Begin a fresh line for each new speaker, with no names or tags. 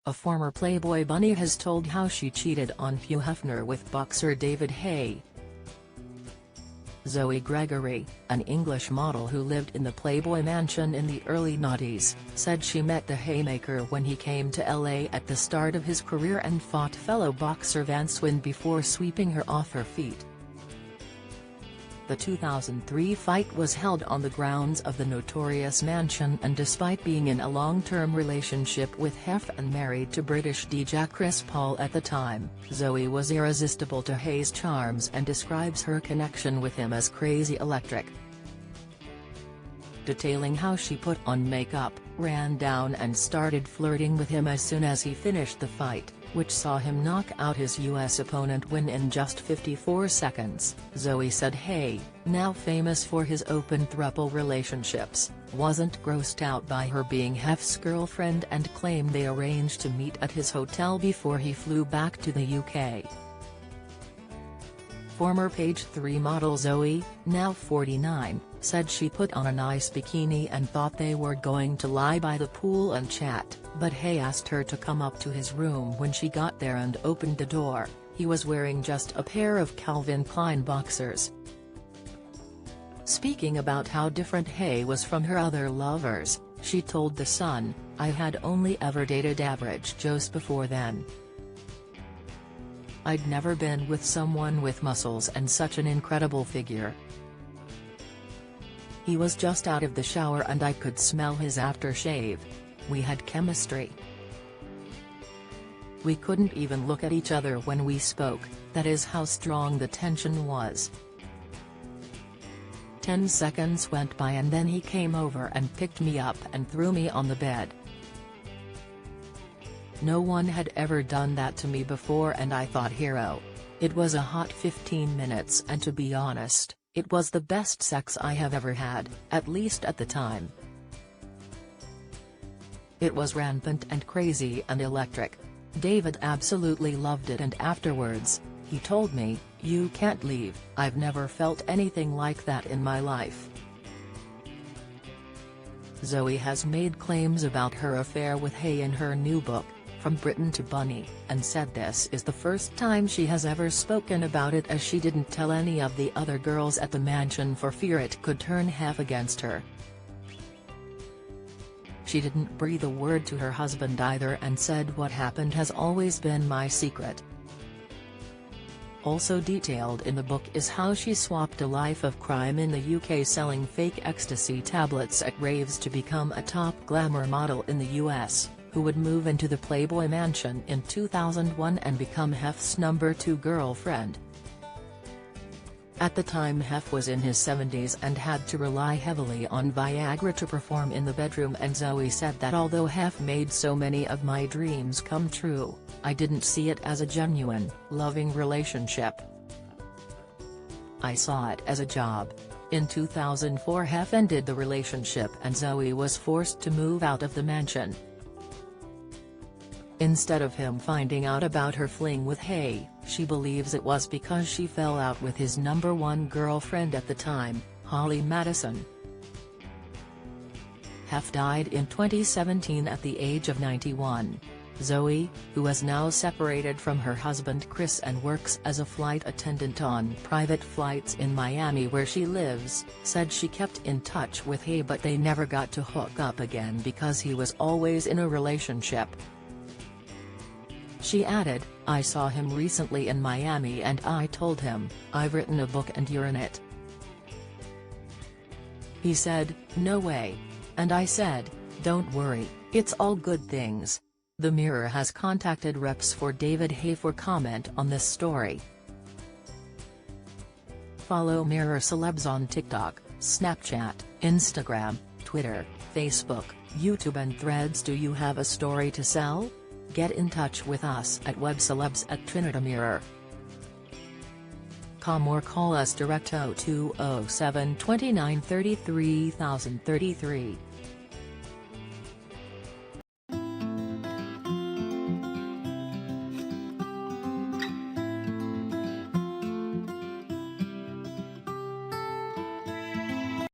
A former Playboy bunny has told how she cheated on Hugh Hefner with boxer David Haye. Zoe Gregory, an English model who lived in the Playboy mansion in the early noughties, said she met the Haymaker when he came to LA at the start of his career and fought fellow boxer Vance Wynn before sweeping her off her feet. The 2003 fight was held on the grounds of the notorious mansion, and despite being in a long-term relationship with Hef and married to British DJ Chris Paul at the time, Zoe was irresistible to Haye's charms and describes her connection with him as crazy electric. Detailing how she put on makeup, ran down and started flirting with him as soon as he finished the fight, which saw him knock out his US opponent Wynn in just 54 seconds. Zoe said Haye, now famous for his open throuple relationships, wasn't grossed out by her being Hef's girlfriend and claimed they arranged to meet at his hotel before he flew back to the UK. Former Page 3 model Zoe, now 49, said she put on a nice bikini and thought they were going to lie by the pool and chat, but Haye asked her to come up to his room when she got there and opened the door. He was wearing just a pair of Calvin Klein boxers. Speaking about how different Haye was from her other lovers, she told The Sun, "I had only ever dated average Joes before then. I'd never been with someone with muscles and such an incredible figure. He was just out of the shower and I could smell his aftershave. We had chemistry. We couldn't even look at each other when we spoke, that is how strong the tension was. 10 seconds went by and then he came over and picked me up and threw me on the bed. No one had ever done that to me before and I thought hero. It was a hot 15 minutes and to be honest, it was the best sex I have ever had, at least at the time. It was rampant and crazy and electric. David absolutely loved it and afterwards, he told me, you can't leave. I've never felt anything like that in my life." Zoe has made claims about her affair with Haye in her new book, From Britain to Bunny, and said this is the first time she has ever spoken about it, as she didn't tell any of the other girls at the mansion for fear it could turn Hef against her. She didn't breathe a word to her husband either and said what happened has always been my secret. Also detailed in the book is how she swapped a life of crime in the UK selling fake ecstasy tablets at raves to become a top glamour model in the US, who would move into the Playboy mansion in 2001 and become Hef's #2 girlfriend. At the time Hef was in his 70s and had to rely heavily on Viagra to perform in the bedroom, and Zoe said that although Hef made so many of my dreams come true, I didn't see it as a genuine, loving relationship. I saw it as a job. In 2004 Hef ended the relationship and Zoe was forced to move out of the mansion. Instead of him finding out about her fling with Haye, she believes it was because she fell out with his #1 girlfriend at the time, Holly Madison. Hef died in 2017 at the age of 91. Zoe, who is now separated from her husband Chris and works as a flight attendant on private flights in Miami where she lives, said she kept in touch with Haye but they never got to hook up again because he was always in a relationship. She added, "I saw him recently in Miami and I told him, I've written a book and you're in it. He said, no way. And I said, don't worry, it's all good things." The Mirror has contacted reps for David Haye for comment on this story. Follow Mirror celebs on TikTok, Snapchat, Instagram, Twitter, Facebook, YouTube and Threads. Do you have a story to sell? Get in touch with us at webcelebs@trinitymirror.com or call us direct 0207 29 33 033.